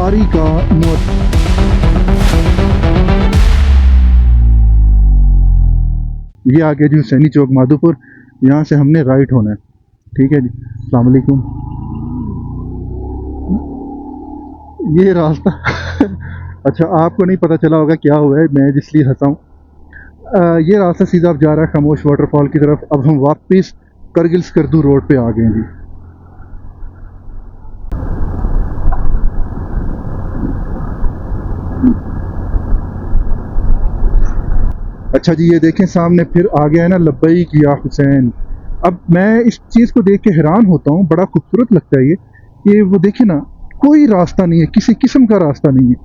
Safari का ये आ गया जी हुसैनी चौक माधोपुर। यहाँ से हमने राइट होना है। ठीक है जी, अस्सलाम वालेकुम। ये रास्ता अच्छा, आपको नहीं पता चला होगा क्या हुआ है, मैं इसलिए हंसा हूँ। ये रास्ता सीधा अब जा रहा है खामोश वाटरफॉल की तरफ। अब हम वापस करगिल स्कर्दू रोड पे आ गए हैं जी। अच्छा जी, ये देखें सामने फिर आ गया है ना लब्बैक या हुसैन। अब मैं इस चीज़ को देख के हैरान होता हूँ, बड़ा खूबसूरत लगता है ये वो देखे ना, कोई रास्ता नहीं है, किसी किस्म का रास्ता नहीं है।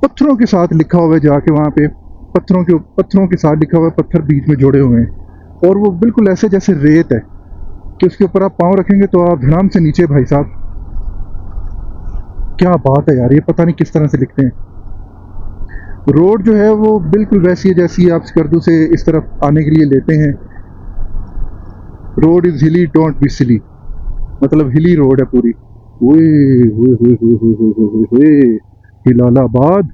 पत्थरों के साथ लिखा हुआ है, जाके वहाँ पे पत्थरों के साथ लिखा हुआ है, पत्थर बीच में जोड़े हुए हैं और वो बिल्कुल ऐसे जैसे रेत है कि उसके ऊपर आप पाँव रखेंगे तो आप धड़ाम से नीचे। भाई साहब क्या बात है यार, ये पता नहीं किस तरह से लिखते हैं। रोड जो है वो बिल्कुल वैसी है जैसी आप स्कर्दू से इस तरफ आने के लिए लेते हैं। रोड इज हिली डोंट बी सिली, मतलब हिली रोड है पूरी। ओए ओए ओए ओए ओए ओए ओए ओए, हिलालाबाद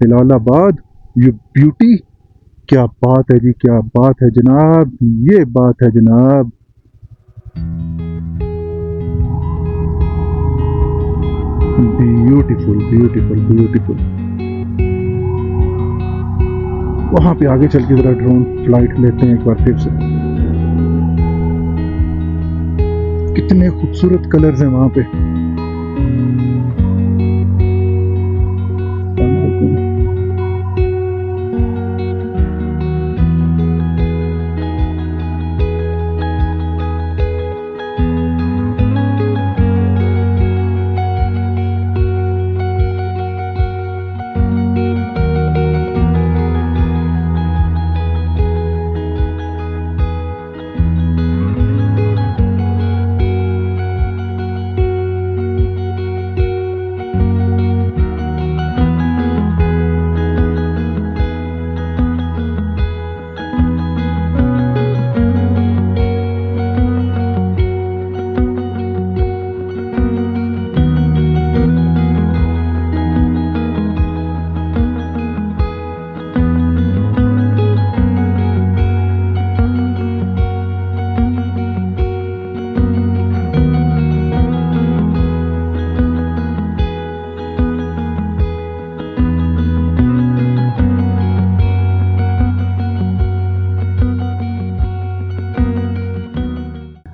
हिलालाबाद, यू ब्यूटी। क्या बात है जी, क्या बात है जनाब, ये बात है जनाब। Beautiful beautiful beautiful. वहाँ पे आगे चल के ज़रा ड्रोन फ्लाइट लेते हैं एक बार फिर से। कितने खूबसूरत कलर्स हैं वहाँ पे।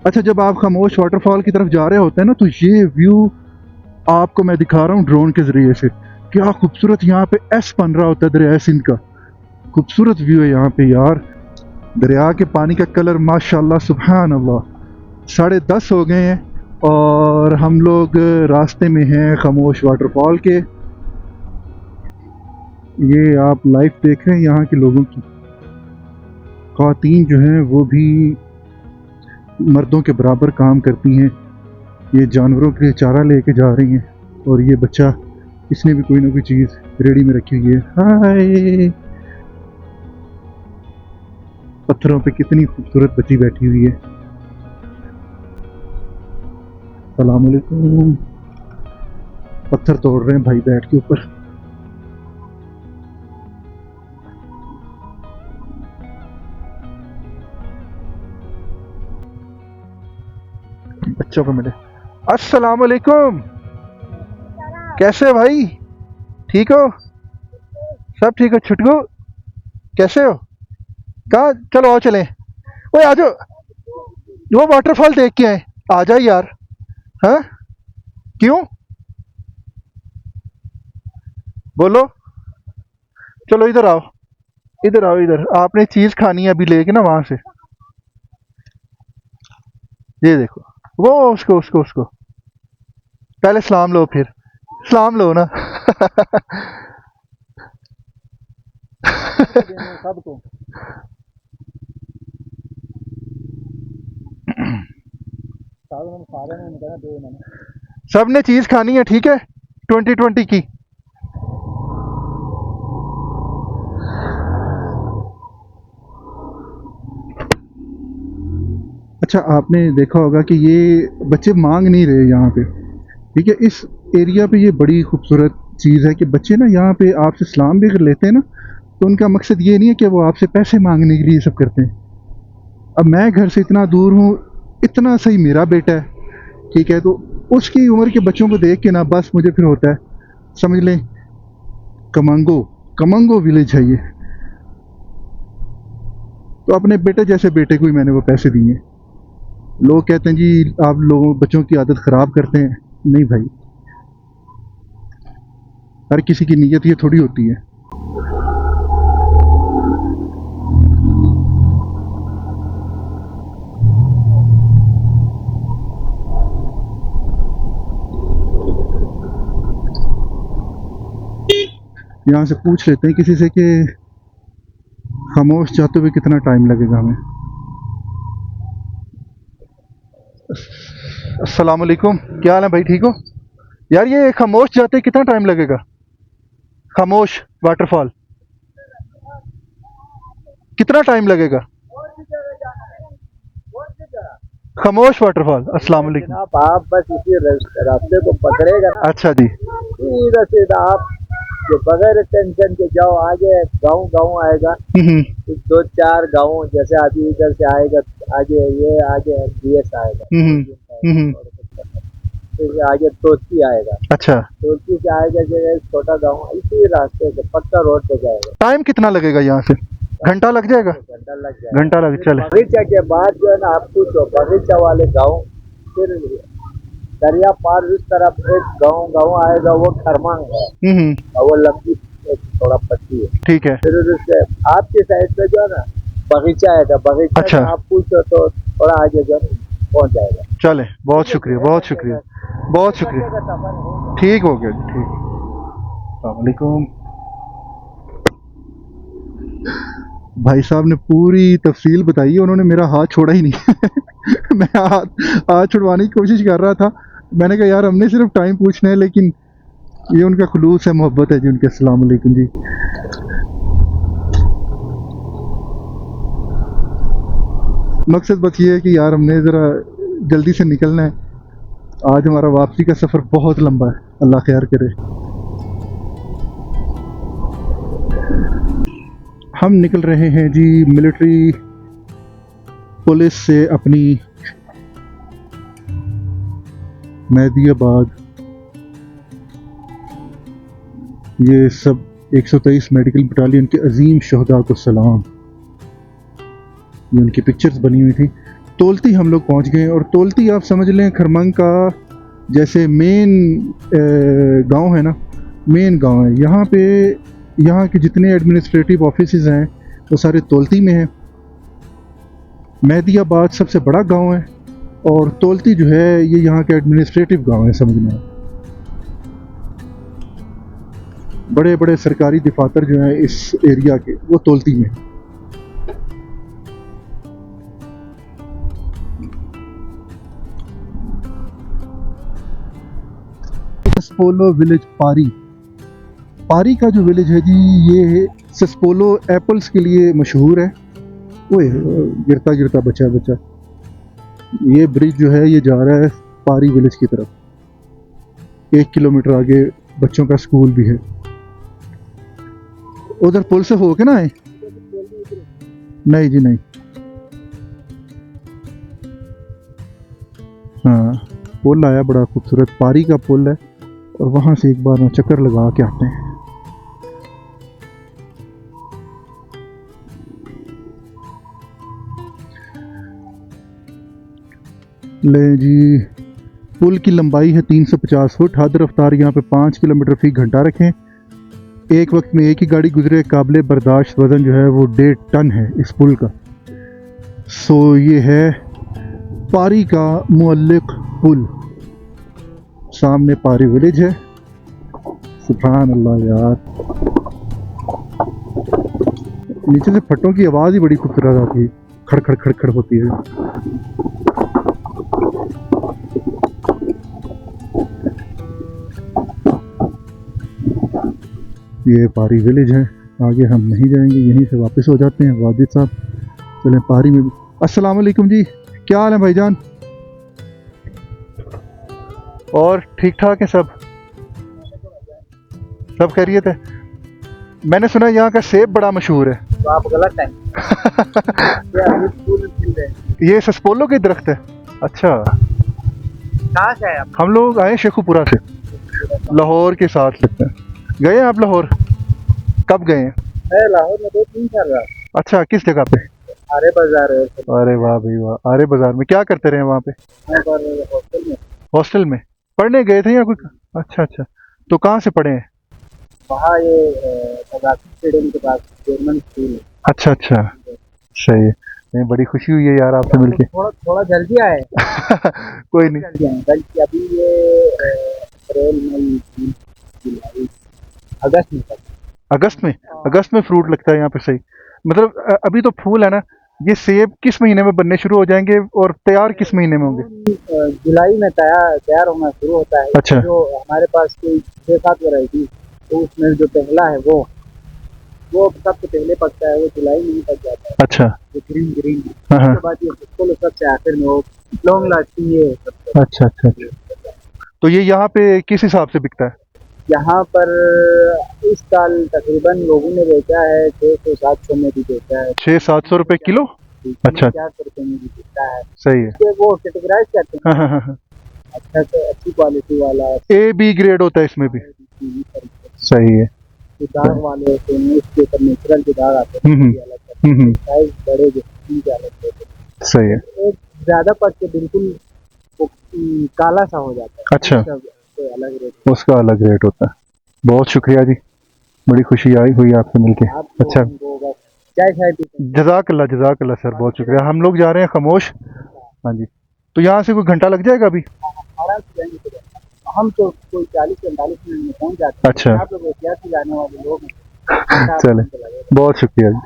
अच्छा, जब आप खामोश वाटरफॉल की तरफ जा रहे होते हैं ना, तो ये व्यू आपको मैं दिखा रहा हूँ ड्रोन के ज़रिए से। क्या खूबसूरत यहाँ पे एस बन रहा होता है दरिया सिंध का। खूबसूरत व्यू है यहाँ पे यार। दरिया के पानी का कलर माशाल्लाह सुभान अल्लाह। 10:30 हो गए हैं और हम लोग रास्ते में हैं खामोश वाटरफॉल के। ये आप लाइफ देख रहे हैं यहाँ के लोगों की। ख़वातीन जो हैं वो भी मर्दों के बराबर काम करती हैं। ये जानवरों के लिए चारा लेके जा रही हैं और ये बच्चा, इसने भी कोई ना कोई चीज़ रेडी में रखी हुई है। हाय, पत्थरों पे कितनी खूबसूरत बच्ची बैठी हुई है। सलाम अलैकुम। पत्थर तोड़ रहे हैं भाई बैठ के ऊपर। बच्चों को मिले। अस्सलाम वालेकुम, कैसे हो भाई? ठीक हो? सब ठीक हो? छुटकू कैसे हो? कहाँ, चलो आओ चलें। ओए आ जाओ, वो वाटरफॉल देख के आए। आ जाओ यार। हाँ, क्यों? बोलो। चलो इधर आओ, इधर आओ, इधर। आपने चीज़ खानी है अभी लेके ना वहाँ से। ये देखो, वो उसको उसको उसको पहले सलाम लो, फिर सलाम लो ना। सबको सब ने चीज़ खानी है, ठीक है? 2020 की। अच्छा, आपने देखा होगा कि ये बच्चे मांग नहीं रहे यहाँ पे। ठीक है, इस एरिया पे ये बड़ी खूबसूरत चीज़ है कि बच्चे ना यहाँ पे आपसे सलाम भी अगर लेते हैं ना, तो उनका मकसद ये नहीं है कि वो आपसे पैसे मांगने के लिए सब करते हैं। अब मैं घर से इतना दूर हूँ, इतना सही मेरा बेटा है, ठीक है, तो उसकी उम्र के बच्चों को देख के ना बस मुझे फिर होता है, समझ लें कमंगो कमंगो विलेज है ये। तो अपने बेटे जैसे बेटे को ही मैंने वो पैसे दिए। लोग कहते हैं जी आप लोगों बच्चों की आदत ख़राब करते हैं। नहीं भाई, हर किसी की नीयत ये थोड़ी होती है। यहाँ से पूछ लेते हैं किसी से कि खामोश जाते हुए कितना टाइम लगेगा हमें। अस्सलाम वालेकुम, क्या हाल है भाई, ठीक हो? यार ये खामोश जाते कितना टाइम लगेगा? खामोश वाटरफॉल कितना टाइम लगेगा? खामोश वाटरफॉल। अस्सलाम वालेकुम। जनाब आप बस इसी रास्ते को पकड़ेगा ना, अच्छा जी। सीधा सीधा आप जो बगैर टेंशन के जाओ, आगे गांव गांव आएगा, हम्म कुछ 2-4 गांव, जैसे अभी इधर से आएगा आगे, ये आगे BS आएगा, हम्म हम्म। फिर आगे तोसी आएगा, अच्छा, तोसी से आएगा जो है छोटा गांव, इसी रास्ते से पक्का रोड पे जाएगा। टाइम कितना लगेगा यहाँ से? घंटा लग जाएगा? घंटा लग जाएगा। घंटा लग चले। बगीचा के बाद जो है ना, आप पूछो बगीचा वाले गाँव, फिर दरिया पार उस तरफ एक गाँव आएगा, वो खरमांग है, और वो लंबी एक थोड़ा पट्टी है। ठीक है। फिर उससे आपके साइड पे जो है ना बगीचा आएगा, बगीचा अच्छा। में आप पूछो तो थोड़ा आगे जो है पहुंच जाएगा। चले, बहुत शुक्रिया, बहुत शुक्रिया, बहुत शुक्रिया। का सफर है। ठीक हो गया जी, ठीक। अस्सलाम वालेकुम। भाई साहब ने पूरी तफसील बताई, उन्होंने मेरा हाथ छोड़ा ही नहीं। मैं हाथ छुड़वाने की कोशिश कर रहा था। मैंने कहा यार हमने सिर्फ टाइम पूछना है, लेकिन ये उनका खुलूस है, मोहब्बत है जी उनके। अस्सलाम वालेकुम जी। मकसद बस ये है कि यार हमने ज़रा जल्दी से निकलना है। आज हमारा वापसी का सफ़र बहुत लंबा है, अल्लाह खैर करे। हम निकल रहे हैं जी मिलिट्री पुलिस से अपनी मेहदीयाबाद। ये सब 123 मेडिकल बटालियन के अजीम शहदा को सलाम। ये उनकी पिक्चर्स बनी हुई थी। तोलती हम लोग पहुंच गए, और तोलती आप समझ लें खरमंग का जैसे मेन गांव है ना, मेन गांव है। यहाँ पे यहाँ के जितने एडमिनिस्ट्रेटिव ऑफिसेज हैं वो सारे तोलती में हैं। मेहदीयाबाद सबसे बड़ा गांव है, और तोलती जो है ये यहाँ का एडमिनिस्ट्रेटिव गांव है, समझना। बड़े बड़े सरकारी दफातर जो हैं इस एरिया के, वो तोलती में। सस्पोलो विलेज पारी का जो विलेज है जी, ये सस्पोलो एप्पल्स के लिए मशहूर है। ओए गिरता गिरता बचा। ये ब्रिज जो है ये जा रहा है पारी विलेज की तरफ। 1 किलोमीटर आगे बच्चों का स्कूल भी है। उधर पुल से हो के ना आए? नहीं जी नहीं। हाँ, पुल आया, बड़ा खूबसूरत पारी का पुल है, और वहाँ से एक बार चक्कर लगा के आते हैं। ले जी, पुल की लंबाई है 350 फुट। हद रफ्तार यहाँ पे 5 किलोमीटर फी घंटा रखें। एक वक्त में एक ही गाड़ी गुजरे। काबिल बर्दाश्त वज़न जो है वो 1.5 टन है इस पुल का। सो ये है पारी का मुअल्लिक पुल। सामने पारी विलेज है। सुभान अल्लाह यार, नीचे से फट्टों की आवाज़ ही बड़ी खूबसूरत आती है, खड़खड़ खड़खड़ होती है। ये पारी विलेज है, आगे हम नहीं जाएंगे, यहीं से वापस हो जाते हैं। वाजिद साहब चलें पारी में। अस्सलाम वालेकुम जी, क्या हाल है भाईजान? और ठीक ठाक है सब खैरियत है। मैंने सुना यहाँ का सेब बड़ा मशहूर है। तो आप गलत हैं। ये अभी फूल खिल रहे हैं। ये ससपोलो के दरख्त है। अच्छा, कहाँ से आए आप? हम लोग आए शेखुपुरा से, लाहौर के साथ लगता है। गए हैं आप लाहौर? कब गए हैं? मैं लाहौर में 2-3 साल रहा। अच्छा, किस जगह पे? आरे बाजार है। अरे वाह भाई वाह, आरे बाजार में क्या करते रहे वहाँ पे? मैं पर हॉस्टल में। हॉस्टल में पढ़ने गए थे या कोई? अच्छा अच्छा, तो कहाँ से पढ़े हैं? वहाँ ये तगासी स्टेडियम के पास जर्मन स्कूल है। अच्छा अच्छा, सही है। नहीं, बड़ी खुशी हुई है यार आपसे मिलके। थोड़ा जल्दी आए। कोई नहीं, जल्दी आए बल्कि अभी ये अप्रैल मई जून जुलाई अगस्त में तक। अगस्त में फ्रूट लगता है यहाँ पे। सही, मतलब अभी तो फूल है ना। ये सेब किस महीने में बनने शुरू हो जाएंगे और तैयार किस महीने में होंगे? जुलाई में तैयार होना शुरू होता है। अच्छा। जो हमारे पास कोई 6-7 वैरायटी, तो उसमें जो पहला है वो सबसे पहले पकता है, वो जुलाई में ही पक जाता है। अच्छा, जो ग्रीन हाँ हाँ, उसके बाद ये फुल सबसे आखिर में वो लॉन्ग लास्टिंग है सबसे। अच्छा अच्छा अच्छा। तो ये यहाँ पे किस हिसाब से बिकता है? यहाँ पर इस साल तकरीबन लोगों ने बेचा है 600-700 में भी बेचा है। 600-700 रुपए किलो? अच्छा, 400 रुपये में भी बेचता है। सही है। तो वो कैटेगराइज करते हैं। हाँ हाँ हाँ, अच्छा से अच्छी क्वालिटी वाला ए बी ग्रेड होता है इसमें भी। सही है। दाग वाले होते हैं, उसके ऊपर नेचुरल के दाग आते हैं, साइज बड़े जो अलग होते हैं। सही है। एक ज्यादा पक के बिल्कुल वो काला सा हो जाता है। अच्छा, उसका अलग रेट। उसका अलग रेट होता है। बहुत शुक्रिया जी, बड़ी खुशी आई हुई आपसे मिलके। अच्छा, चाय पीते हैं। जज़ाकल्ला सर, बहुत शुक्रिया। हम लोग जा रहे हैं खामोश। हाँ जी, तो यहाँ से कोई घंटा लग जाएगा अभी? आराम से जाएंगे तो हम तो कोई 40-45 मिनट में पहुँच जाते हैं। अच्छा, आप लोग एहतियात से जाने वाले लोग हैं। चले, बहुत शुक्रिया जी।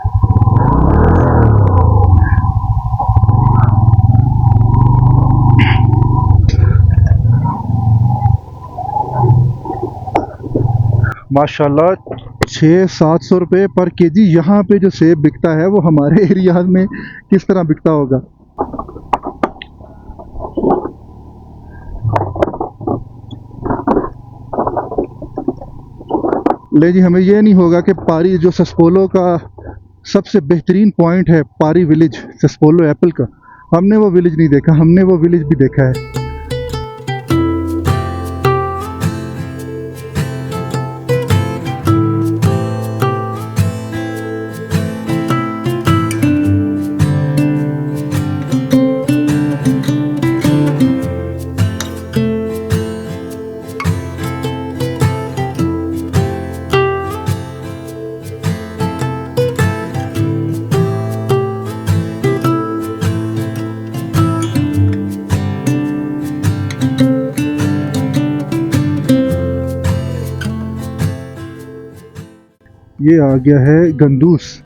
माशाल्लाह, 600-700 रुपये पर केजी यहाँ पे जो सेब बिकता है वो हमारे एरिया में किस तरह बिकता होगा? ले जी, हमें ये नहीं होगा कि पारी जो ससपोलो का सबसे बेहतरीन पॉइंट है, पारी विलेज ससपोलो एप्पल का, हमने वो विलेज नहीं देखा। हमने वो विलेज भी देखा है। ये आ गया है गंदूस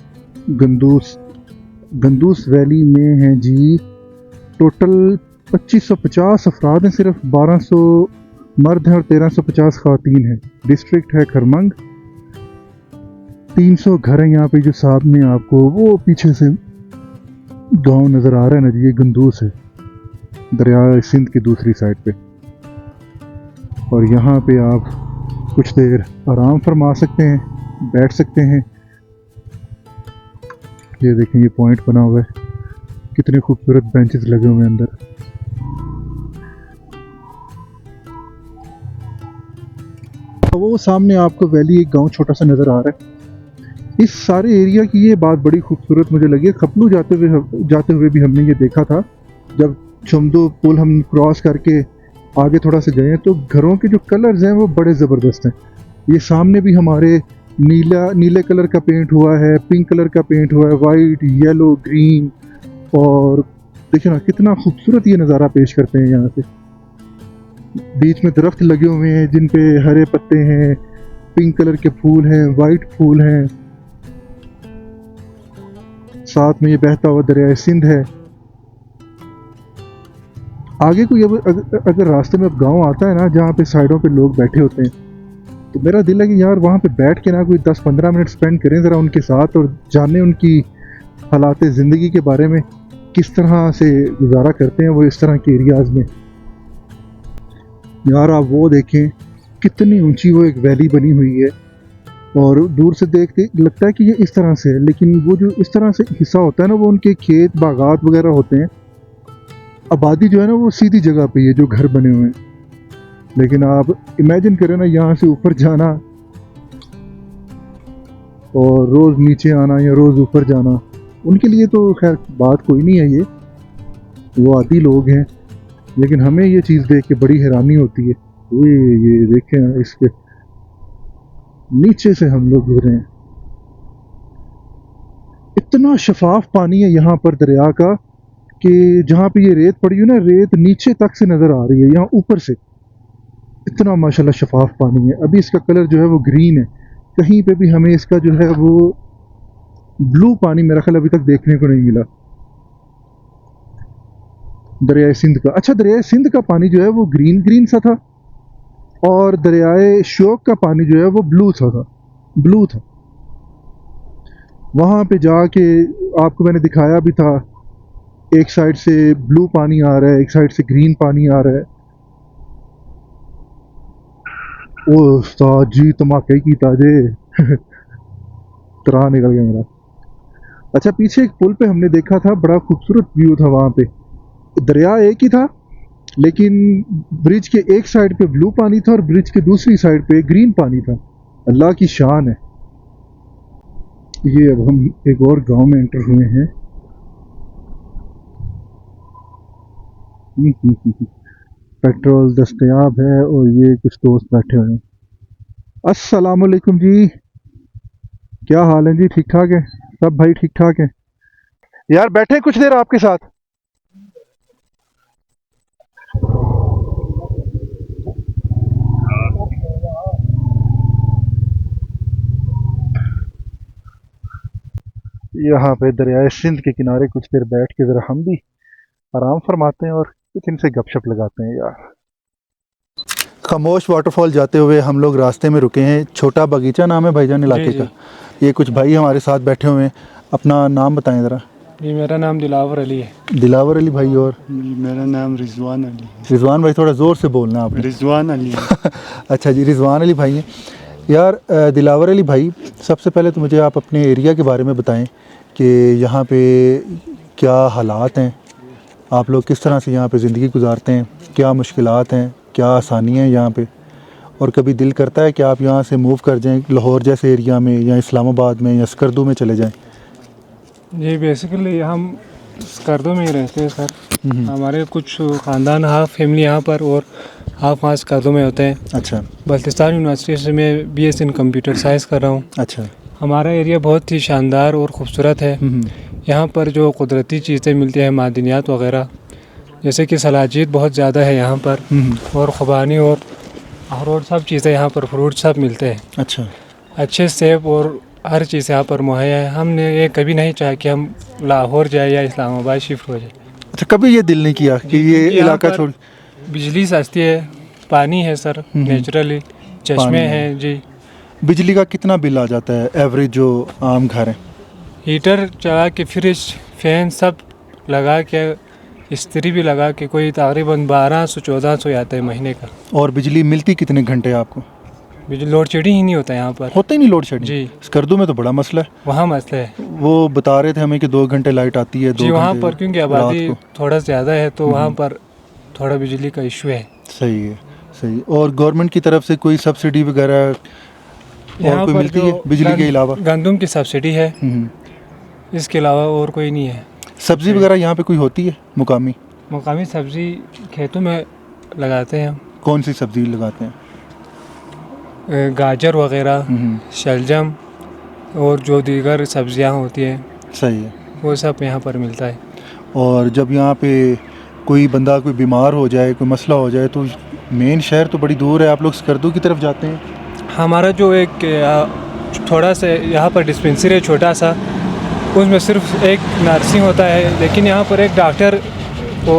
वैली में है जी। टोटल 2550 अफराद हैं, सिर्फ 1200 मर्द हैं और 1350 ख़वातीन हैं। डिस्ट्रिक्ट है खरमंग। 300 घर हैं यहाँ पे। जो सामने आपको वो पीछे से गांव नज़र आ रहा है ना जी, ये गंदूस है, दरिया सिंध की दूसरी साइड पे। और यहाँ पे आप कुछ देर आराम फरमा सकते हैं, बैठ सकते हैं। ये देखें, ये पॉइंट बना हुआ है, कितने खूबसूरत बेंचेस लगे हुए हैं अंदर। वो सामने आपको वैली एक गांव छोटा सा नज़र आ रहा है। इस सारे एरिया की ये बात बड़ी खूबसूरत मुझे लगी। खपलू जाते हुए भी हमने ये देखा था। जब चमदो पुल हम क्रॉस करके आगे थोड़ा सा गए तो घरों के जो कलर्स हैं वो बड़े ज़बरदस्त हैं। ये सामने भी हमारे नीले कलर का पेंट हुआ है, पिंक कलर का पेंट हुआ है, वाइट, येलो, ग्रीन। और देखिए ना कितना खूबसूरत ये नज़ारा पेश करते हैं। यहाँ से बीच में दरख्त लगे हुए हैं जिन पे हरे पत्ते हैं, पिंक कलर के फूल हैं, वाइट फूल हैं। साथ में ये बहता हुआ दरिया सिंध है। आगे कोई अगर रास्ते में अब गांव आता है ना जहाँ पे साइडों पे लोग बैठे होते हैं, तो मेरा दिल है कि यार वहाँ पे बैठ के ना कोई 10-15 मिनट स्पेंड करें ज़रा उनके साथ और जानें उनकी हालात ज़िंदगी के बारे में, किस तरह से गुजारा करते हैं वो इस तरह के एरियाज़ में। यार आप वो देखें कितनी ऊंची वो एक वैली बनी हुई है, और दूर से देखते लगता है कि ये इस तरह से है, लेकिन वो जो इस तरह से हिस्सा होता है ना, वो उनके खेत बागात वगैरह होते हैं। आबादी जो है ना वो सीधी जगह पे ही है, जो घर बने हुए हैं। लेकिन आप इमेजिन करें ना, यहाँ से ऊपर जाना और रोज़ नीचे आना या रोज़ ऊपर जाना, उनके लिए तो खैर बात कोई नहीं है, ये वो आदी लोग हैं। लेकिन हमें ये चीज़ देख के बड़ी हैरानी होती है। ये देखें, इसके नीचे से हम लोग गुजरे हैं। इतना शफाफ पानी है यहाँ पर दरिया का कि जहाँ पे ये रेत पड़ी है ना, रेत नीचे तक से नज़र आ रही है यहाँ ऊपर से। इतना माशाल्लाह शफाफ पानी है। अभी इसका कलर जो है वो ग्रीन है, कहीं पे भी हमें इसका जो है वो ब्लू पानी मेरा ख्याल अभी तक देखने को नहीं मिला दरियाए सिंध का। अच्छा, दरियाए सिंध का पानी जो है वो ग्रीन ग्रीन सा था, और दरियाए श्योक का पानी जो है वो ब्लू था। वहाँ पे जाके आपको मैंने दिखाया भी था, एक साइड से ब्लू पानी आ रहा है, एक साइड से ग्रीन पानी आ रहा है। ओ उस्ताद जी धमाके की ताजे तरा निकल गया मेरा। अच्छा, पीछे एक पुल पे हमने देखा था, बड़ा खूबसूरत व्यू था। वहाँ पे दरिया एक ही था, लेकिन ब्रिज के एक साइड पे ब्लू पानी था और ब्रिज के दूसरी साइड पे ग्रीन पानी था। अल्लाह की शान है ये। अब हम एक और गांव में एंटर हुए हैं। पेट्रोल दस्तयाब है और ये कुछ दोस्त बैठे हुए हैं। अस्सलाम वालेकुम जी, क्या हाल है जी? ठीक ठाक है सब भाई? ठीक ठाक है यार, बैठे कुछ देर आपके साथ। यहाँ पे दरियाए सिंध के किनारे कुछ देर बैठ के ज़रा हम भी आराम फरमाते हैं और कुछ इनसे गपशप लगाते हैं यार। खामोश वाटरफॉल जाते हुए हम लोग रास्ते में रुके हैं। छोटा बगीचा नाम है भाईजान इलाके का। ये कुछ भाई हमारे साथ बैठे हुए हैं। अपना नाम बताएं ज़रा। जी, मेरा नाम दिलावर अली है। दिलावर अली भाई। और मेरा नाम रिजवान अली है। रिजवान भाई, थोड़ा ज़ोर से बोलना आपने। रिजवान अली है। अच्छा जी, रिजवान अली भाई हैं। यार दिलावर अली भाई, सबसे पहले तो मुझे आप अपने एरिया के बारे में बताएं कि यहाँ पे क्या हालात हैं, आप लोग किस तरह से यहाँ पे ज़िंदगी गुजारते हैं, क्या मुश्किलात हैं, क्या आसानियाँ हैं यहाँ पे, और कभी दिल करता है कि आप यहाँ से मूव कर जाएं लाहौर जैसे एरिया में या इस्लामाबाद में या स्कर्दू में चले जाएं? जी, बेसिकली हम स्कर्दू में ही रहते हैं सर। हमारे कुछ ख़ानदान हाफ फैमिली यहाँ पर और हाफ वहाँ स्कर्दू में होते हैं। अच्छा। बल्तिस्तान यूनिवर्सिटी से मैं BS इन कंप्यूटर साइंस कर रहा हूँ। अच्छा। हमारा एरिया बहुत ही शानदार और ख़ूबसूरत है। यहाँ पर जो कुदरती चीज़ें मिलती हैं, मादनियात वगैरह, जैसे कि सलाजियत बहुत ज़्यादा है यहाँ पर, और ख़ुबानी और अखरोट सब चीज़ें यहाँ पर, फ्रूट सब मिलते हैं। अच्छा। अच्छे सेब और हर चीज़ यहाँ पर मुहैया है। हमने ये कभी नहीं चाहा कि हम लाहौर जाए या इस्लामाबाद शिफ्ट हो जाए। अच्छा, कभी ये दिल नहीं किया कि ये इलाका छोड़? बिजली सस्ती है, पानी है सर, नेचुरली चश्मे हैं जी। बिजली का कितना बिल आ जाता है एवरेज जो आम घर है? हीटर चला के, फ्रिज, फैन सब लगा के, इस्त्री भी लगा के, कोई तकरीबन 1200-1400 आता है महीने का। और बिजली मिलती कितने घंटे आपको? बिजली लोड शेडिंग ही नहीं होता यहाँ पर। होता ही नहीं लोड शेडिंग? जी। स्कर्दू में तो बड़ा मसला है। वहाँ मसला है। वो बता रहे थे हमें कि 2 घंटे लाइट आती है। जी, वहाँ पर क्योंकि आबादी थोड़ा ज़्यादा है तो वहाँ पर थोड़ा बिजली का इशू है। सही है, सही। और गवर्नमेंट की तरफ से कोई सब्सिडी वगैरह और कोई मिलती है बिजली के अलावा? गंदम की सब्सिडी है, इसके अलावा और कोई नहीं है। सब्ज़ी वगैरह यहाँ पे कोई होती है मुकामी? मुकामी सब्ज़ी खेतों में लगाते हैं। कौन सी सब्ज़ी लगाते हैं? गाजर वगैरह, शलजम और जो दीगर सब्जियां होती हैं। सही है। वो सब यहाँ पर मिलता है। और जब यहाँ पे कोई बंदा कोई बीमार हो जाए, कोई मसला हो जाए, तो मेन शहर तो बड़ी दूर है, आप लोग स्कर्दू की तरफ जाते हैं? हमारा जो एक थोड़ा सा यहाँ पर डिस्पेंसरी है छोटा सा, उसमें सिर्फ एक नर्सिंग होता है, लेकिन यहाँ पर एक डॉक्टर को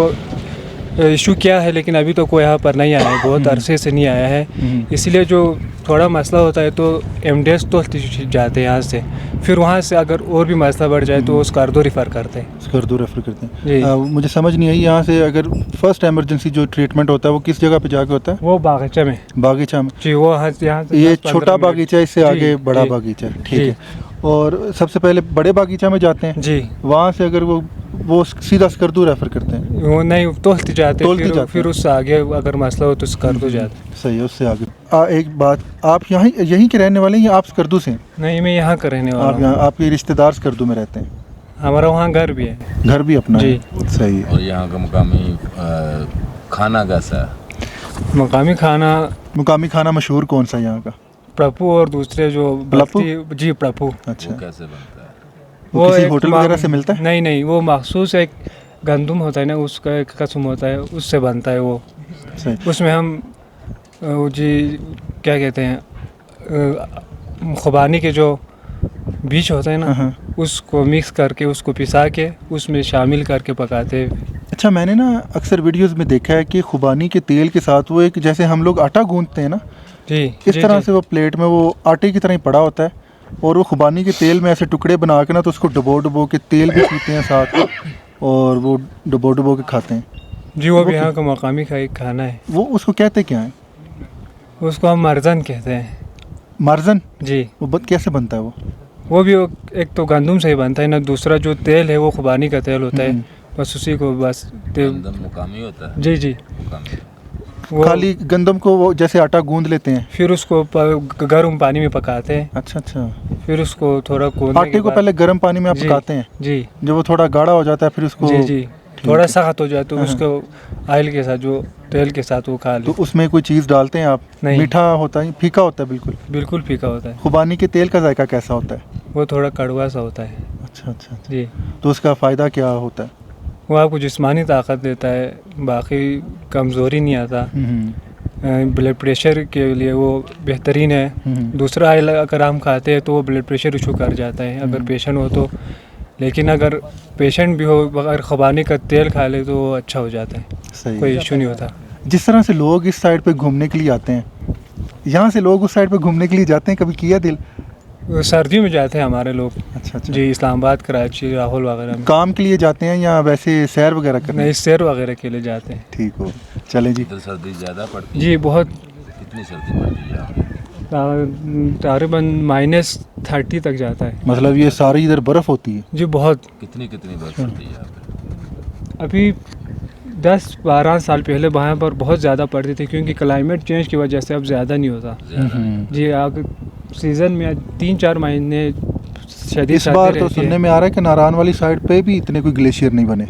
इशू किया है, लेकिन अभी तो कोई यहाँ पर नहीं आया है, बहुत अरसे से नहीं आया है। इसलिए जो थोड़ा मसला होता है तो एमडीएस तो जाते हैं यहाँ से, फिर वहाँ से अगर और भी मसला बढ़ जाए तो स्कार्दो रेफ़र करते हैं। स्कार्दो रेफर करते जी। हैं। मुझे समझ नहीं आई, यहाँ से अगर फर्स्ट एमरजेंसी जो ट्रीटमेंट होता है वो किस जगह पे जाके होता है? वो बागीचा में। बागीचा में? जी, वो यहाँ से ये 10-15 छोटा मिनट। बागीचा, इससे जी, आगे बड़ा जी, बागीचा है, ठीक जी। है। और सबसे पहले बड़े बागीचा में जाते हैं, जी, वहाँ से अगर वो सीधा स्कार्दो रेफर करते हैं? वो नहीं तोलते जाते, तोलते जाते फिर हैं। उससे आगे अगर मसला हो तो स्कार्दो जाते हैं। सही है, उससे आगे। एक बात, आप यहीं के रहने वाले हैं या आप स्कार्दो से हैं? नहीं, मैं यहाँ का रहने वाला आप हूँ। यहाँ, आपके रिश्तेदार स्कार्दो में रहते हैं? हमारा वहाँ घर भी है। घर भी अपना जी। है, सही है। और यहाँ का मुकामी खाना कैसा है? मुकामी खाना मशहूर कौन सा है यहाँ का? प्रभु और दूसरे जो प्लपू? जी प्रभु। अच्छा, वो कैसे बनता है? वो किसी एक होटल वगैरह से मिलता है? नहीं, वो मखसूस एक गंदम होता है ना, उसका एक कसम होता है, उससे बनता है वो। सही। उसमें हम जी क्या कहते हैं, खुबानी के जो बीज होते हैं ना, हाँ। उसको मिक्स करके उसको पिसा के उसमें शामिल करके पकाते हैं। अच्छा, मैंने ना अक्सर वीडियोस में देखा है कि खुबानी के तेल के साथ वो एक, जैसे हम लोग आटा गूंथते हैं ना, जी, इस तरह से वो प्लेट में वो आटे की तरह ही पड़ा होता है, और वो खुबानी के तेल में ऐसे टुकड़े बना के ना, तो उसको डुबो के तेल भी पीते हैं साथ, और वो डुबो के खाते हैं। जी, वो भी यहाँ का मकामी का एक खाना है। वो उसको कहते क्या है? उसको हम मरजन कहते हैं। मार्जन? जी, वो कैसे बनता है वो भी एक तो गंदम से ही बनता है ना, दूसरा जो तेल है वो खुबानी का तेल होता है, हम्म। बस उसी को बस तेल। गंदम मुकामी होता है? जी, मुकामी। वो खाली गंदम को वो जैसे आटा गूंद लेते हैं? फिर उसको गर्म पानी में पकाते हैं, अच्छा। फिर उसको थोड़ा कूदने आटे के को बाद- पहले गर्म पानी में आप जी, पकाते हैं, जी, जब वो थोड़ा गाढ़ा हो जाता है फिर उसको? जी, थोड़ा सख्त हो जाए तो उसको ऑयल के साथ, जो तेल के साथ वो खा ले। तो उसमें कोई चीज़ डालते हैं आप? नहीं। मीठा होता है, फीका होता है? बिल्कुल फीका होता है। खुबानी के तेल का जायका कैसा होता है? वो थोड़ा कड़वा सा होता है। अच्छा। जी, तो उसका फ़ायदा क्या होता है? वो आपको जिस्मानी ताकत देता है, बाकी कमज़ोरी नहीं आता। ब्लड प्रेशर के लिए वो बेहतरीन है। दूसरा ऑयल अगर हम खाते हैं तो वो ब्लड प्रेशर इशू कर जाता है अगर पेशेंट हो तो, लेकिन अगर पेशेंट भी हो अगर खुबानी का तेल खा ले तो वो अच्छा हो जाता है, सही। कोई इशू नहीं होता। जिस तरह से लोग इस साइड पे घूमने के लिए आते हैं, यहाँ से लोग उस साइड पे घूमने के लिए जाते हैं, कभी किया दिल? सर्दियों में जाते हैं हमारे लोग। अच्छा। जी, इस्लामाबाद, कराची, राहुल वगैरह में। काम के लिए जाते हैं या वैसे सैर वगैरह करने? नहीं, सैर वगैरह के लिए जाते हैं। ठीक हो, चलें जी। इधर सर्दी ज़्यादा पड़ती है? जी, बहुत। कितनी सर्दी पड़ती है यहाँ पे? तकरीबन -30 तक जाता है। मतलब ये सारी इधर बर्फ़ होती है? जी, बहुत। कितनी बर्फ पड़ती है यहाँ पे? अभी 10-12 साल पहले वहाँ पर बहुत ज़्यादा पड़ती थी, क्योंकि क्लाइमेट चेंज की वजह से अब ज़्यादा नहीं होता। ज़्यादा नहीं। जी, आगे सीज़न में 3-4 महीने शदीद इस बार सर्दी तो रहती सुनने है। में आ रहा है कि नारायण वाली साइड पे भी इतने कोई ग्लेशियर नहीं बने,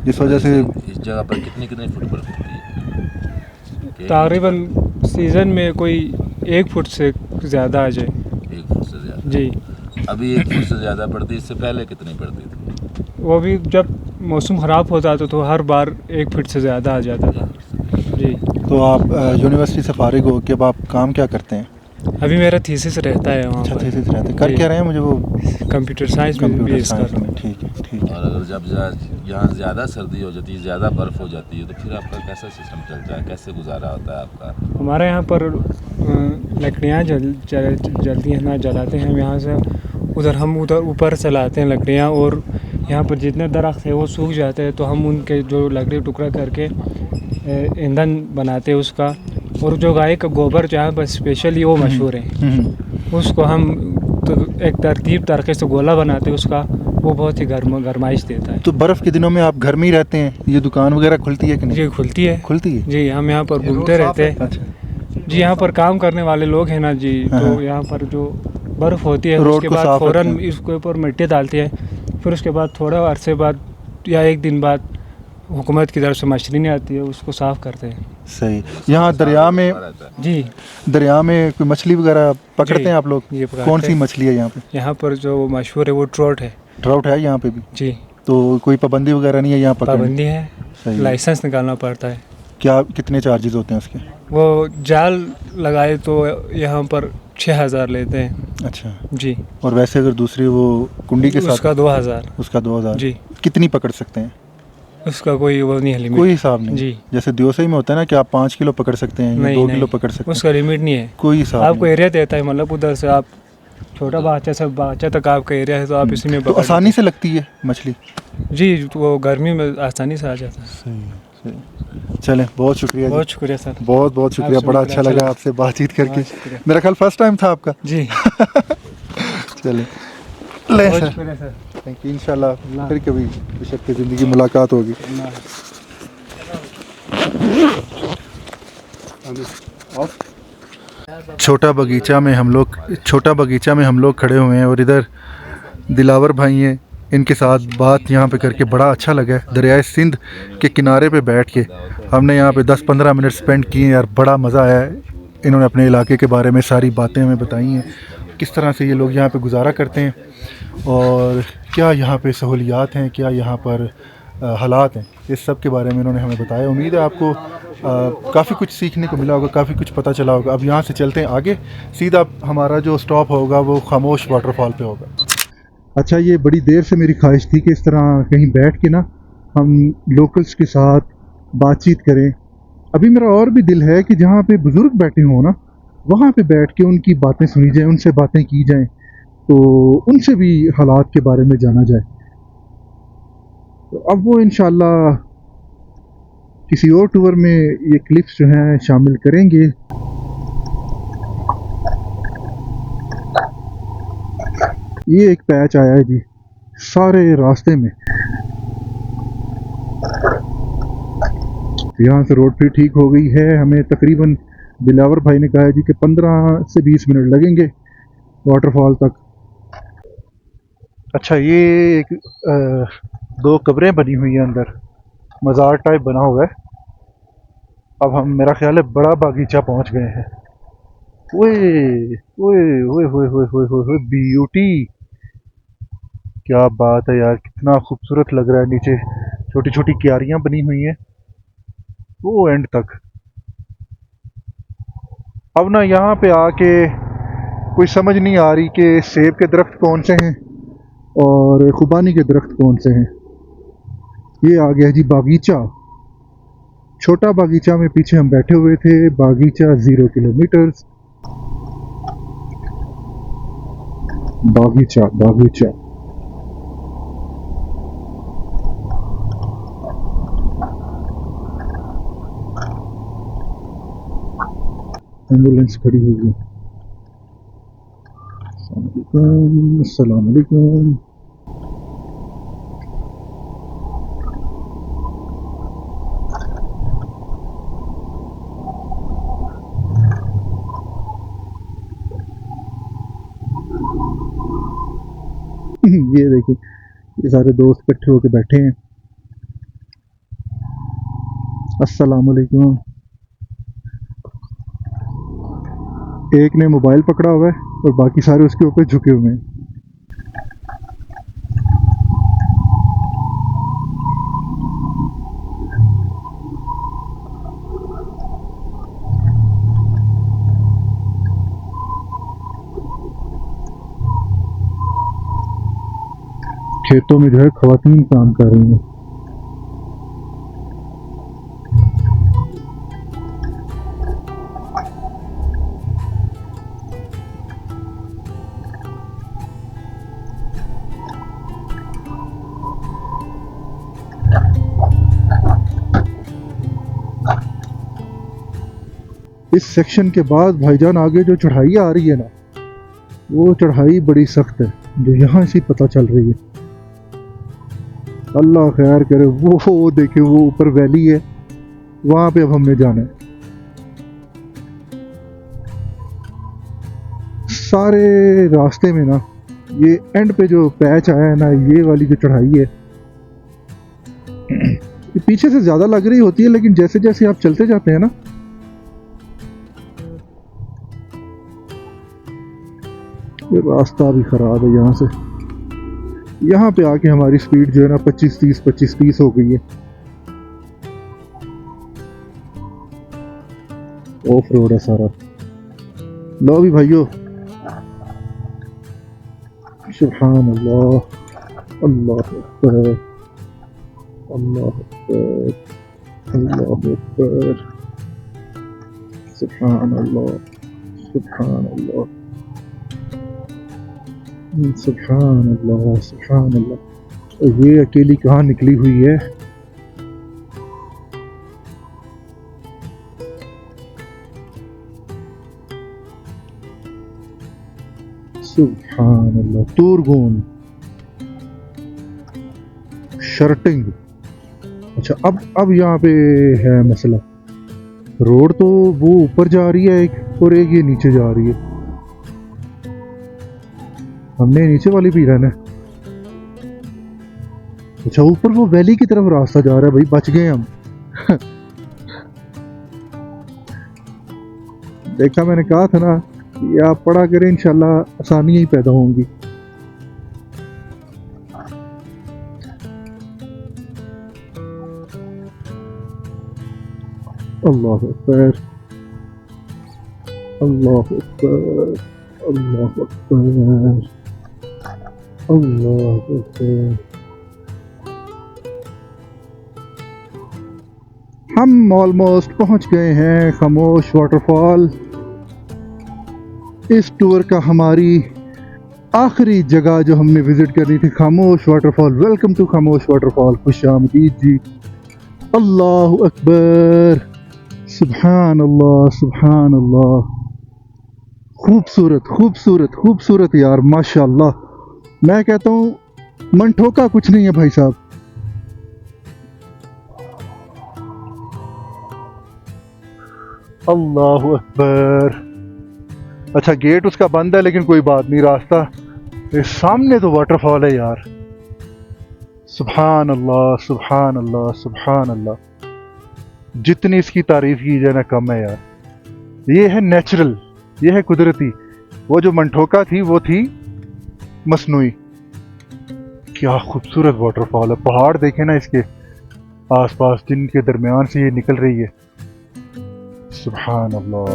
जिस वजह से इस जगह पर कितनी फुट बर्फ होती है? तकरीबन सीज़न में कोई 1 फुट से ज़्यादा आ जाए। 1 फुट से ज़्यादा? जी, अभी 1 फुट से ज़्यादा पड़ती है, इससे पहले कितनी पड़ती थी? वो भी जब मौसम ख़राब होता था तो हर बार 1 फुट से ज़्यादा आ जाता था। जी, तो आप यूनिवर्सिटी से फारिग हो के अब आप काम क्या करते हैं? अभी मेरा थीसिस रहता है वहाँ अच्छा, पर। थीसिस रहते हैं। कर जी। क्या रहे हैं? मुझे वो कंप्यूटर साइंस में कंप्यूटर बेस साइंस कर। में। ठीक है। और अगर जब यहाँ ज़्यादा सर्दी हो जाती है, ज़्यादा बर्फ़ हो जाती है, तो फिर आपका कैसा सिस्टम चलता है? कैसे गुजारा होता है आपका? हमारे यहाँ पर लकड़ियाँ जलती हैं ना, जलाते हैं हम यहाँ से, हम उधर ऊपर से लाते हैं लकड़ियाँ, और यहाँ पर जितने दरख्त है वो सूख जाते हैं तो हम उनके जो लकड़ी टुकड़ा करके ईंधन बनाते हैं उसका। और जो गाय का गोबर जहाँ पर स्पेशली वो मशहूर है, उसको हम तो एक तरतीब तरीके से गोला बनाते हैं उसका, वो बहुत ही गरमाइश देता है। तो बर्फ़ के दिनों में आप घर में ही रहते हैं? ये दुकान वगैरह खुलती है कि नहीं? जी, खुलती है। खुलती है। जी, हम यहाँ पर घूमते रहते हैं। अच्छा। जी, यहाँ पर काम करने वाले लोग हैं ना जी, तो यहाँ पर जो बर्फ़ होती है रोड उसके को बाद साफ फ़ौरन रखते हैं। इसके ऊपर मिट्टी डालती है, फिर उसके बाद थोड़ा अरसे बाद या 1 दिन बाद हुकूमत की तरफ से मशीनें आती है, उसको साफ़ करते हैं। सही। यहाँ दरिया में जी, कोई मछली वगैरह पकड़ते जी, हैं आप लोग? ये पकड़ते कौन सी हैं। मछली है यहाँ पे? यहाँ पर जो मशहूर है वो ट्रोट है। ट्राउट है यहाँ पे भी? जी, तो कोई पाबंदी वगैरह नहीं है यहाँ पकड़ने? पाबंदी है, सही है। लाइसेंस निकालना पड़ता है। क्या कितने चार्जेस होते हैं उसके? वो जाल लगाए तो यहाँ पर 6,000 लेते हैं। अच्छा। जी, और वैसे अगर दूसरी वो कुंडी के साथ? उसका 2,000। उसका 2000। जी, कितनी पकड़ सकते हैं? उसका कोई वो नहीं है लिमिट। कोई हिसाब नहीं जी। जैसे दियोसई में होता है ना कि आप 5 किलो पकड़ सकते हैं या नहीं 2 नहीं, किलो पकड़ सकते हैं, उसका लिमिट नहीं है। कोई हिसाब आपको नहीं। एरिया देता है, मतलब उधर से आप छोटा बाच्चा सब बाच्चा तक आपका एरिया है, तो आप इसी में तो पकड़ आसानी से लगती है मछली। सकते हैं। जी, तो वो गर्मी में आसानी से आ जाता है। सही। चलें, बहुत शुक्रिया जी, बहुत शुक्रिया सर। बहुत बहुत शुक्रिया, आपसे बड़ा मिलकर अच्छा अच्छा लगा लगा। आपसे बातचीत करके। बहुत शुक्रिया। मेरा ख्याल फर्स्ट टाइम था आपका। जी चलें, ले बहुत सर, शुक्रिया सर। Thank you. इंशाल्लाह फिर कभी बेशक ज़िंदगी मुलाकात होगी। छोटा बगीचा में हम लोग खड़े हुए हैं और इधर दिलावर भाई हैं, इनके साथ बात यहाँ पे करके बड़ा अच्छा लगा है। दरियाए सिंध के किनारे पे बैठ के हमने यहाँ पे 10-15 मिनट स्पेंड किए यार, बड़ा मज़ा आया है। इन्होंने अपने इलाके के बारे में सारी बातें हमें बताई हैं, किस तरह से ये लोग यहाँ पे गुजारा करते हैं और क्या यहाँ पे सहूलियात हैं, क्या यहाँ पर हालात हैं, इस सब के बारे में इन्होंने हमें बताया। उम्मीद है आपको काफ़ी कुछ सीखने को मिला होगा, काफ़ी कुछ पता चला होगा। अब यहाँ से चलते हैं आगे, सीधा हमारा जो स्टॉप होगा वो खामोश वाटरफॉल पे होगा। अच्छा, ये बड़ी देर से मेरी ख्वाहिश थी कि इस तरह कहीं बैठ के ना हम लोकल्स के साथ बातचीत करें। अभी मेरा और भी दिल है कि जहाँ पे बुज़ुर्ग बैठे हों ना, वहाँ पे बैठ के उनकी बातें सुनी जाएँ, उनसे बातें की जाएँ, तो उनसे भी हालात के बारे में जाना जाए। तो अब वो इंशाल्लाह किसी और टूर में ये क्लिप्स जो हैं शामिल करेंगे। ये एक पैच आया है जी सारे रास्ते में, यहाँ से रोड भी ठीक हो गई है। हमें तकरीबन दिलावर भाई ने कहा है जी कि 15 से 20 मिनट लगेंगे वाटरफॉल तक। अच्छा, ये एक 2 कब्रें बनी हुई हैं अंदर, मज़ार टाइप बना हुआ है। अब हम, मेरा ख्याल है, बड़ा बागीचा पहुंच गए हैं। ओए ओए ओए ओए ओए ओए ओए, ब्यूटी, क्या बात है यार, कितना खूबसूरत लग रहा है। नीचे छोटी छोटी क्यारियां बनी हुई हैं वो एंड तक। अब ना यहाँ पे आके कोई समझ नहीं आ रही कि सेब के दरख्त कौन से हैं और खुबानी के दरख्त कौन से हैं। ये आ गया जी बागीचा, छोटा बागीचा में पीछे हम बैठे हुए थे। बागीचा 0 किलोमीटर, बागीचा बागीचा। एम्बुलेंस खड़ी हुई है। अस्सलाम वालेकुम। ये देखिए, ये सारे दोस्त इकट्ठे होकर बैठे हैं। अस्सलाम वालेकुम। एक ने मोबाइल पकड़ा हुआ है और बाकी सारे उसके ऊपर झुके हुए हैं। खेतों में जो है ख्वातीन काम कर रही हैं। इस सेक्शन के बाद भाईजान आगे जो चढ़ाई आ रही है ना, वो चढ़ाई बड़ी सख्त है, जो यहाँ से पता चल रही है। अल्लाह खैर करे। वो देखिए, वो ऊपर वैली है, वहां पे अब हमने जाना है। सारे रास्ते में ना, ये एंड पे जो पैच आया है ना, ये वाली जो चढ़ाई है, ये पीछे से ज्यादा लग रही होती है, लेकिन जैसे जैसे आप चलते जाते हैं ना, ये रास्ता भी खराब है। यहाँ से, यहाँ पे आके हमारी स्पीड जो है ना 25-30 हो गई है। ऑफ रोड है सारा। लो भी भाइयों, सुभान अल्लाह, अल्लाह अकबर। अल्लाह अकबर, अल्लाह अकबर, सुभान अल्लाह, सुभान अल्लाह, सुभान अल्लाह, सुभान अल्लाह। ये अकेली कहाँ निकली हुई है? सुभान अल्लाह। तूरगोन, शर्टिंग। अच्छा, अब यहाँ पे है मसला। रोड तो वो ऊपर जा रही है एक, और एक ये नीचे जा रही है। हमने नीचे वाली भी रहना है। अच्छा, ऊपर वो वैली की तरफ रास्ता जा रहा है। भाई बच गए हम। देखा, मैंने कहा था ना, ये आप पढ़ा करें, इंशाल्लाह आसानियां ही पैदा होंगी। अल्लाह अकबर, अल्लाह अकबर, अल्लाह अकबर, अल्लाह अकबर। हम ऑलमोस्ट पहुंच गए हैं खामोश वाटरफॉल। इस टूर का हमारी आखिरी जगह जो हमने विजिट करनी थी, खामोश वाटरफॉल। वेलकम टू खामोश वाटरफॉल, खुशामदीद जी। अल्लाह अकबर, सुभान अल्लाह, सुभान अल्लाह। खूबसूरत खूबसूरत खूबसूरत यार, माशाल्लाह। मैं कहता हूँ मन ठोका कुछ नहीं है भाई साहब। अल्लाह अकबर। अच्छा, गेट उसका बंद है, लेकिन कोई बात नहीं, रास्ता ये सामने तो वाटरफॉल है यार। सुभान अल्लाह, सुभान अल्लाह, सुभान अल्लाह। जितनी इसकी तारीफ की जाए ना कम है यार। ये है नेचुरल, ये है कुदरती। वो जो मनठोका थी वो थी मसनूई। क्या खूबसूरत वाटरफॉल है। पहाड़ देखे ना इसके आसपास, जिनके दरमियान से ये निकल रही है। सुभान अल्लाह।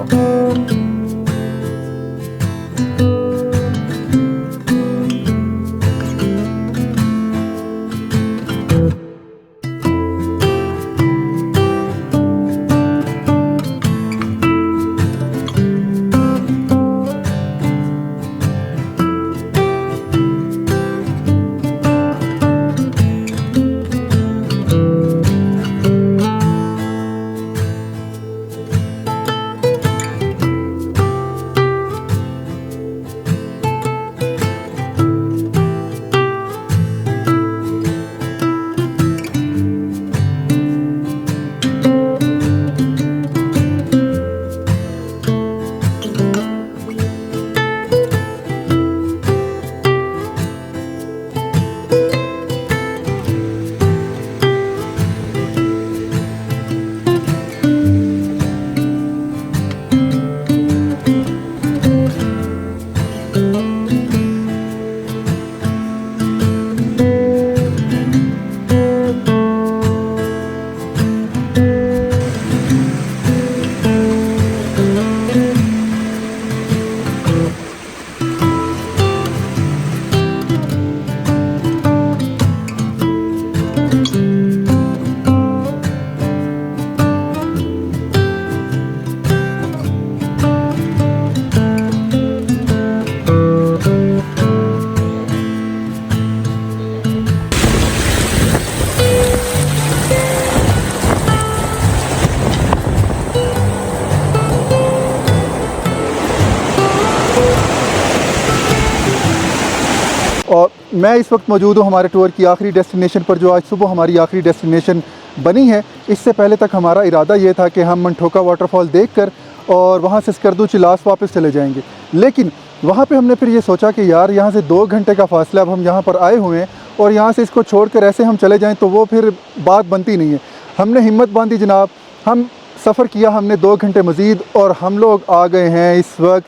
और मैं इस वक्त मौजूद हूँ हमारे टूर की आखिरी डेस्टिनेशन पर, जो आज सुबह हमारी आखिरी डेस्टिनेशन बनी है। इससे पहले तक हमारा इरादा ये था कि हम मनठोका वाटरफॉल देखकर और वहाँ से स्कर्दू चिलास वापस चले जाएंगे, लेकिन वहाँ पे हमने फिर ये सोचा कि यार यहाँ से 2 घंटे का फासला, अब हम यहाँ पर आए हुए हैं और यहाँ से इसको छोड़कर ऐसे हम चले जाएँ तो वो फिर बात बनती नहीं है। हमने हिम्मत बांधी जनाब, हम सफ़र किया हमने 2 घंटे मज़ीद और हम लोग आ गए हैं इस वक्त।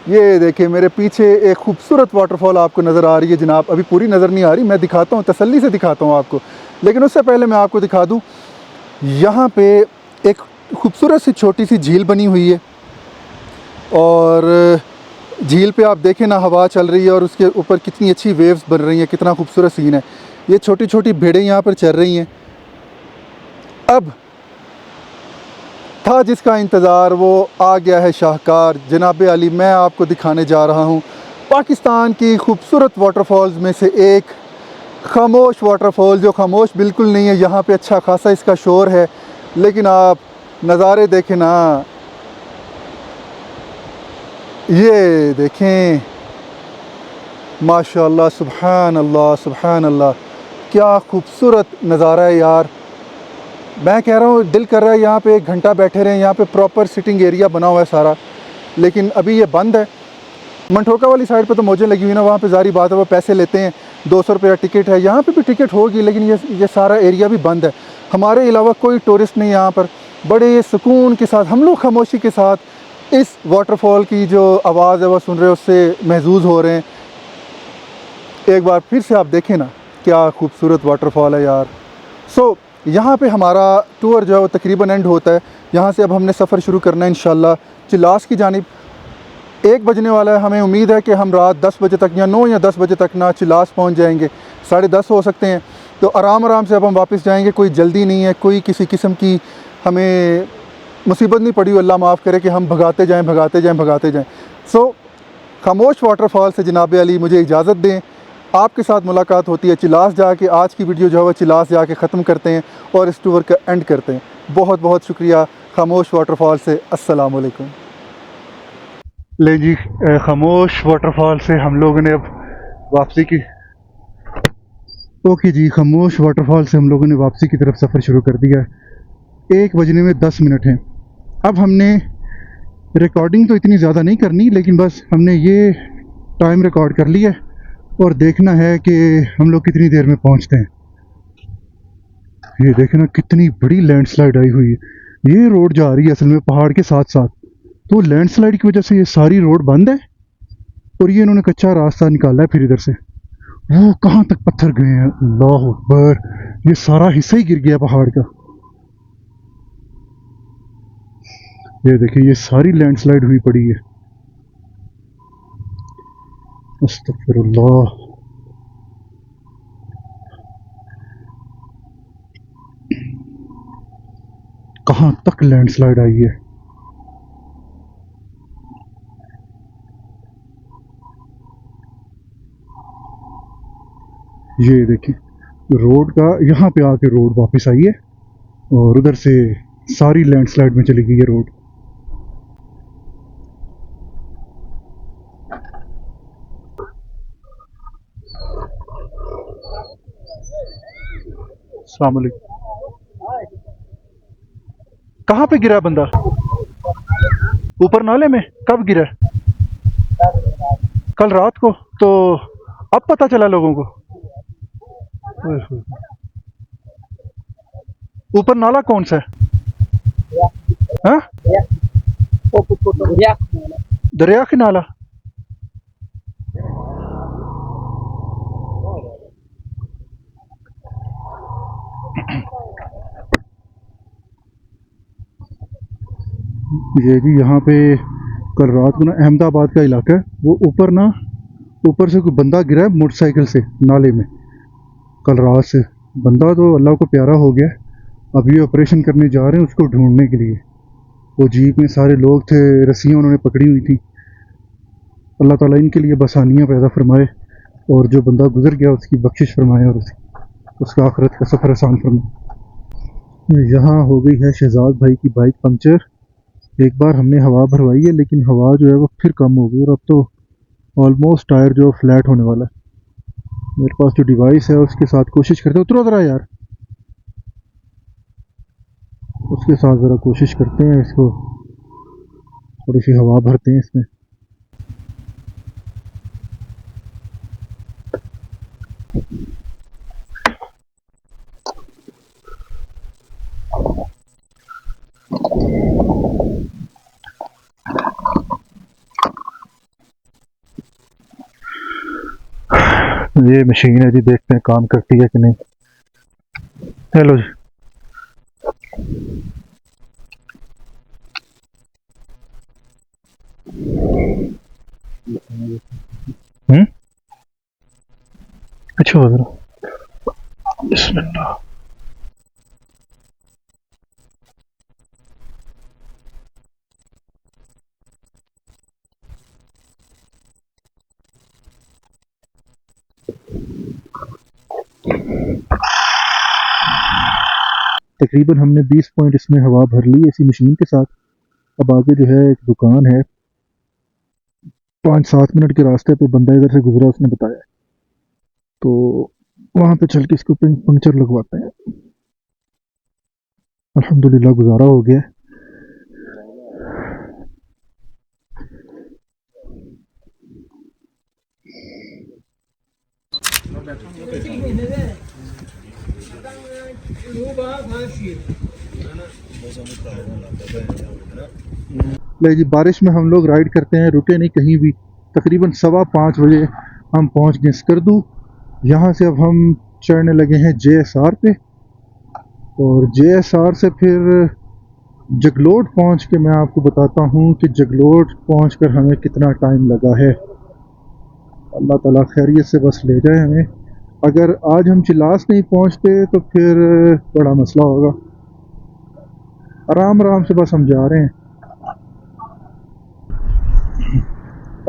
ये देखिए मेरे पीछे एक खूबसूरत वाटरफॉल आपको नज़र आ रही है जनाब। अभी पूरी नज़र नहीं आ रही, मैं दिखाता हूँ, तसल्ली से दिखाता हूँ आपको, लेकिन उससे पहले मैं आपको दिखा दूँ, यहाँ पे एक खूबसूरत सी छोटी सी झील बनी हुई है और झील पे आप देखें ना, हवा चल रही है और उसके ऊपर कितनी अच्छी वेव्स बन रही हैं, कितना खूबसूरत सीन है। ये छोटी छोटी भेड़ें यहाँ पर चल रही हैं। अब था जिसका इंतज़ार वो आ गया है शाहकार। जनाब अली, मैं आपको दिखाने जा रहा हूँ पाकिस्तान की खूबसूरत वाटरफॉल्स में से एक खामोश वाटरफॉल, जो खामोश बिल्कुल नहीं है। यहाँ पे अच्छा खासा इसका शोर है, लेकिन आप नज़ारे देखें ना, ये देखें, माशाअल्लाह, सुभान अल्लाह, सुभान अल्लाह, क्या खूबसूरत नज़ारा है यार। मैं कह रहा हूँ दिल कर रहा है यहाँ पे 1 घंटा बैठे रहें। यहाँ पे प्रॉपर सिटिंग एरिया बना हुआ है सारा, लेकिन अभी ये बंद है। मंठोका वाली साइड पे तो मौजें लगी हुई ना, वहाँ पे ज़ारी बात है वो पैसे लेते हैं, 200 रुपये टिकट है। यहाँ पे भी टिकट होगी, लेकिन ये सारा एरिया भी बंद है। हमारे अलावा कोई टूरिस्ट नहीं यहाँ पर। बड़े सुकून के साथ हम लोग खामोशी के साथ इस वाटरफॉल की जो आवाज़ है वो सुन रहे हैं, उससे महजूज़ हो रहे हैं। एक बार फिर से आप देखें ना, क्या खूबसूरत वाटरफॉल है यार। सो यहाँ पे हमारा टूर जो है वो तकरीबन एंड होता है। यहाँ से अब हमने सफ़र शुरू करना है इंशाल्लाह चिलास की जानिब। 1 बजने वाला है। हमें उम्मीद है कि हम रात 10 बजे तक या 9 या 10 बजे तक ना चिलास पहुँच जाएंगे। 10:30 हो सकते हैं। तो आराम आराम से अब हम वापस जाएंगे, कोई जल्दी नहीं है, कोई किसी किस्म की हमें मुसीबत नहीं पड़ी। अल्लाह माफ़ करे कि हम भगाते जाएँ भगाते जाएँ भगाते जाएँ। सो खामोश वाटरफॉल से जनाब अली मुझे इजाज़त दें। आपके साथ मुलाकात होती है चिलास जाके। आज की वीडियो जो है वो चिलास जाके ख़त्म करते हैं और इस टूर का एंड करते हैं। बहुत बहुत शुक्रिया खामोश वाटरफॉल से। अस्सलाम वालेकुम। ले जी, खामोश वाटरफॉल से हम लोगों ने अब वापसी की। ओके जी, खामोश वाटरफॉल से हम लोगों ने वापसी की तरफ सफ़र शुरू कर दिया है। 1 बजने में 10 मिनट हैं। अब हमने रिकॉर्डिंग तो इतनी ज़्यादा नहीं करनी, लेकिन बस हमने ये टाइम रिकॉर्ड कर लिया है और देखना है कि हम लोग कितनी देर में पहुंचते हैं। ये देखें ना, कितनी बड़ी लैंडस्लाइड आई हुई है। ये रोड जा रही है असल में पहाड़ के साथ साथ, तो लैंडस्लाइड की वजह से ये सारी रोड बंद है और ये इन्होंने कच्चा रास्ता निकाला है। फिर इधर से वो कहाँ तक पत्थर गए हैं, अल्लाह अकबर, ये सारा हिस्सा ही गिर गया पहाड़ का। ये देखिए, ये सारी लैंडस्लाइड हुई पड़ी है। अस्तगफिरुल्लाह। कहाँ तक लैंडस्लाइड आई है। ये देखिए, रोड का यहाँ पे आके रोड वापस आई है और उधर से सारी लैंडस्लाइड में चली गई है रोड। अस्सलाम वालेकुम। कहाँ पे गिरा बंदा? ऊपर नाले में? कब गिरा? कल रात को। तो अब पता चला लोगों को? ऊपर नाला कौन सा है? हाँ? दरिया की नाला। ये जी, यहाँ पे कल रात को ना अहमदाबाद का इलाका है, वो ऊपर से कोई बंदा गिरा है मोटरसाइकिल से नाले में कल रात से। बंदा तो अल्लाह को प्यारा हो गया। अब ये ऑपरेशन करने जा रहे हैं उसको ढूंढने के लिए। वो जीप में सारे लोग थे, रस्सियाँ उन्होंने पकड़ी हुई थी। अल्लाह ताला इनके लिए बसानियाँ पैदा फरमाए और जो बंदा गुजर गया उसकी बख्शिश फरमाए और उसका आखिरत का सफ़र आसान फरमाए। यहाँ हो गई है शहजाद भाई की बाइक पंक्चर। एक बार हमने हवा भरवाई है, लेकिन हवा जो है वो फिर कम हो गई और अब तो ऑलमोस्ट टायर जो फ्लैट होने वाला है। मेरे पास जो डिवाइस है उसके साथ कोशिश करते हैं, उतरो ज़रा यार, उसके साथ ज़रा कोशिश करते हैं, इसको थोड़ी सी हवा भरते हैं इसमें। ये मशीन है जी, देखते हैं काम करती है कि नहीं। हेलो जी। अच्छा, बिस्मिल्लाह। तकरीबन हमने 20 पॉइंट इसमें हवा भर ली इसी मशीन के साथ। अब आगे जो है एक दुकान है, 5-7 मिनट के रास्ते पे बंदा इधर से गुजरा, उसने बताया, तो वहाँ पे चल के इसको पंक्चर लगवाते हैं। अल्हम्दुलिल्लाह गुजारा हो गया। ले जी, बारिश में हम लोग राइड करते हैं, रुके नहीं कहीं भी। तकरीबन 5:15 बजे हम पहुंच गए स्कर्दू। यहाँ से अब हम चढ़ने लगे हैं JSR पे, और JSR से फिर जगलोट पहुंच के मैं आपको बताता हूँ कि जगलोट पहुंचकर हमें कितना टाइम लगा है। अल्लाह ताला खैरियत से बस ले जाए हमें। अगर आज हम चिलास नहीं पहुंचते तो फिर बड़ा मसला होगा। आराम आराम से बस हम जा रहे हैं।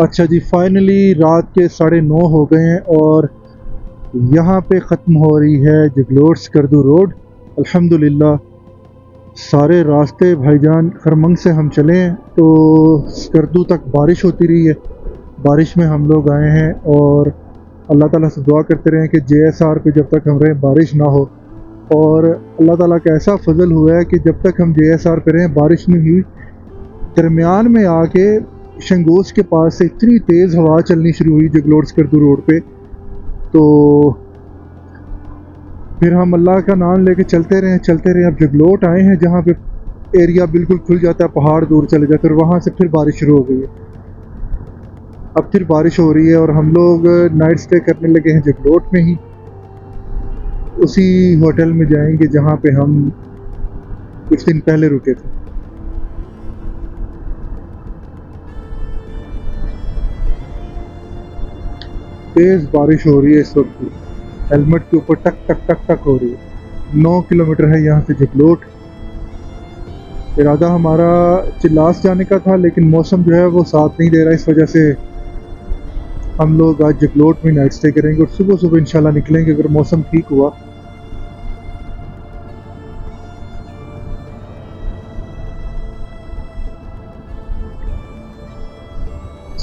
अच्छा जी, फाइनली रात के 9:30 हो गए हैं और यहाँ पे ख़त्म हो रही है जगलोट स्कर्दू रोड। अल्हम्दुलिल्लाह सारे रास्ते भाईजान खरमंग से हम चले हैं तो स्कर्दू तक बारिश होती रही है। बारिश में हम लोग आए हैं और अल्लाह ताला से दुआ करते रहे कि JSR पे जब तक हम रहे बारिश ना हो। और अल्लाह ताला का ऐसा फजल हुआ है कि जब तक हम JSR पे रहे बारिश नहीं हुई। दरमियान में आके शंगोस के पास से इतनी तेज़ हवा चलनी शुरू हुई जगलोट स्कर्दू रोड पे, तो फिर हम अल्लाह का नाम लेके चलते रहे। अब जगलोट आए हैं जहाँ पे एरिया बिल्कुल खुल जाता है, पहाड़ दूर चले जाते, फिर वहाँ से फिर बारिश शुरू हो गई है। अब फिर बारिश हो रही है और हम लोग नाइट स्टे करने लगे हैं जगलोट में ही, उसी होटल में जाएंगे जहाँ पे हम कुछ दिन पहले रुके थे। तेज़ बारिश हो रही है इस वक्त, हेलमेट के ऊपर टक टक टक टक हो रही है। 9 किलोमीटर है यहाँ से जगलोट। इरादा हमारा चिल्लास जाने का था लेकिन मौसम जो है वो साथ नहीं दे रहा, इस वजह से हम लोग आज जगलोट में नाइट स्टे करेंगे और सुबह सुबह इंशाल्लाह निकलेंगे अगर मौसम ठीक हुआ।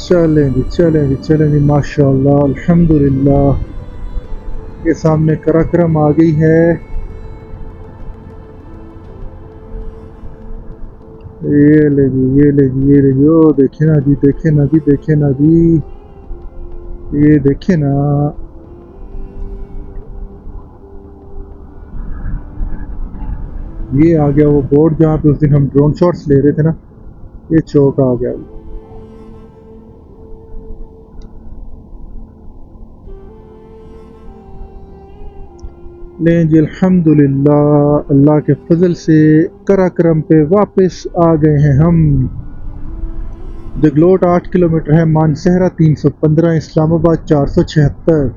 चलें जी माशाल्लाह अल्हम्दुलिल्लाह। ये सामने कराक्रम आ गई है। ये ले जी ओ देखे ना जी, ये देखे ना। ये आ गया वो बोर्ड जहाँ पे उस दिन हम ड्रोन शॉट्स ले रहे थे ना, ये चौक आ गया। लें जी अल्हम्दुलिल्लाह अल्लाह के फजल से कराक्रम पे वापस आ गए हैं हम। जगलोट 8 किलोमीटर है, मानसहरा 315, इस्लामाबाद 476।